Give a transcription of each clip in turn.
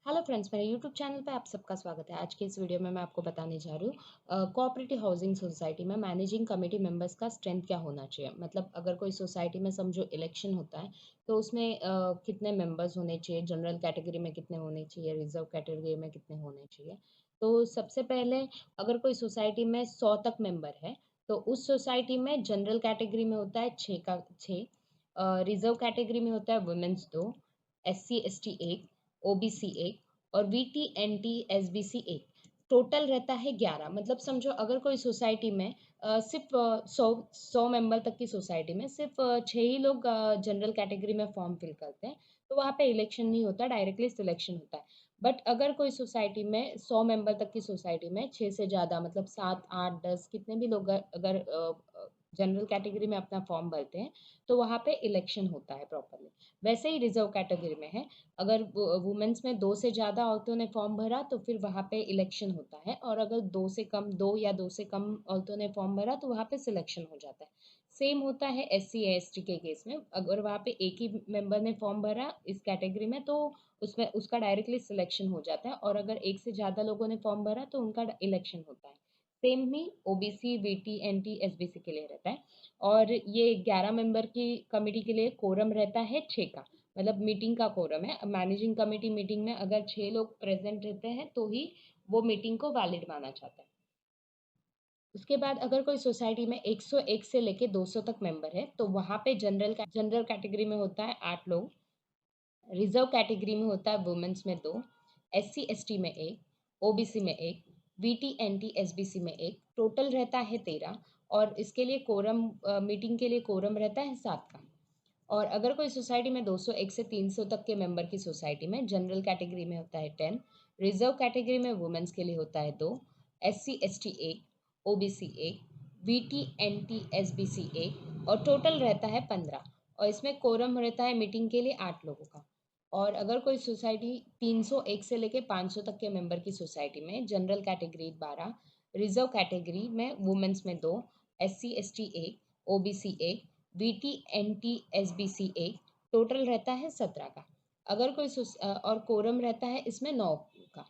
Hello friends, मेरे YouTube channel पे आप सबका स्वागत है। आज के इस वीडियो में मैं आपको बताने जा रही हूँ कोऑपरेटिव हाउसिंग सोसाइटी में मैनेजिंग कमेटी मेंबर्स का स्ट्रेंथ क्या होना चाहिए। मतलब अगर कोई सोसाइटी में समझो इलेक्शन होता है तो उसमें कितने मेंबर्स होने चाहिए, जनरल कैटेगरी में कितने होने चाहिए, रिजर्व कैटेगरी में कितने होने चाहिए। तो सबसे पहले अगर कोई सोसाइटी में 100 तक मेंबर है तो उस सोसाइटी में जनरल कैटेगरी में होता है 6 रिजर्व कैटेगरी में होता है वुमेन्स 2, SC ST 1, OBC 1 और VT NT SBC 1। टोटल रहता है 11। मतलब समझो अगर कोई सोसाइटी में सिर्फ 100 मेंबर तक की सोसाइटी में सिर्फ 6 ही लोग जनरल कैटेगरी में फॉर्म फिल करते हैं तो वहाँ पे इलेक्शन नहीं होता, डायरेक्टली सिलेक्शन होता है। बट अगर कोई सोसाइटी में 100 मेंबर तक की सोसाइटी में 6 से ज़्यादा मतलब 7 8 10 कितने भी लोग अगर जनरल कैटेगरी में अपना फॉर्म भरते हैं तो वहाँ पे इलेक्शन होता है प्रॉपरली। वैसे ही रिजर्व कैटेगरी में है, अगर वुमेन्स में 2 से ज़्यादा औरतों ने फॉर्म भरा तो फिर वहाँ पे इलेक्शन होता है, और अगर 2 से कम औरतों ने फॉर्म भरा तो वहाँ पे सिलेक्शन हो जाता है। सेम होता है SC ST के केस में। अगर वहाँ पे एक ही मेंबर ने फॉर्म भरा इस कैटेगरी में तो उसमें उसका डायरेक्टली सिलेक्शन हो जाता है, और अगर एक से ज़्यादा लोगों ने फॉर्म भरा तो उनका इलेक्शन होता है। सेम ही OBC VT NT SBC के लिए रहता है। और ये 11 मेंबर की कमेटी के लिए कोरम रहता है 6 का। मतलब मीटिंग का कोरम है। मैनेजिंग कमेटी मीटिंग में अगर 6 लोग प्रेजेंट रहते हैं तो ही वो मीटिंग को वैलिड माना जाता है। उसके बाद अगर कोई सोसाइटी में 101 से लेके 200 तक मेंबर है तो वहाँ पे जनरल कैटेगरी में होता है 8 लोग, रिजर्व कैटेगरी में होता है वुमेन्स में 2, SC ST में 1, OBC में 1, VT NT SBC में 1। टोटल रहता है 13। और इसके लिए कोरम मीटिंग के लिए कोरम रहता है 7 का। और अगर कोई सोसाइटी में 201 से 300 तक के मेंबर की सोसाइटी में जनरल कैटेगरी में होता है 10, रिजर्व कैटेगरी में वुमेन्स के लिए होता है 2, SC ST 1, OBC 1, VT NT SBC 1 और टोटल रहता है 15। और इसमें कोरम रहता है मीटिंग के लिए 8 लोगों का। और अगर कोई सोसाइटी 301 से लेके 500 तक के मेंबर की सोसाइटी में जनरल कैटेगरी 12, रिजर्व कैटेगरी में वुमेन्स में 2, SC ST 1, OBC 1, VT NT SBC 1, total रहता है 17 का। अगर कोई और कोरम रहता है इसमें 9 का।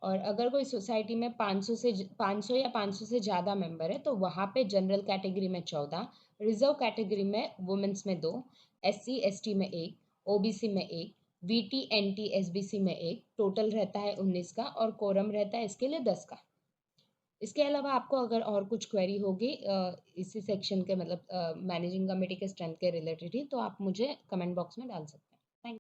और अगर कोई सोसाइटी में 500 या 500 से ज़्यादा मेंबर है तो वहाँ पे जनरल कैटेगरी में 14, रिजर्व कैटेगरी में वुमेन्स में 2, SC ST में 1, OBC में 1, VT NT SBC में 1, टोटल रहता है 19 का। और कोरम रहता है इसके लिए 10 का। इसके अलावा आपको अगर और कुछ क्वेरी होगी इसी सेक्शन के मतलब मैनेजिंग कमेटी के स्ट्रेंथ के रिलेटेड ही, तो आप मुझे कमेंट बॉक्स में डाल सकते हैं।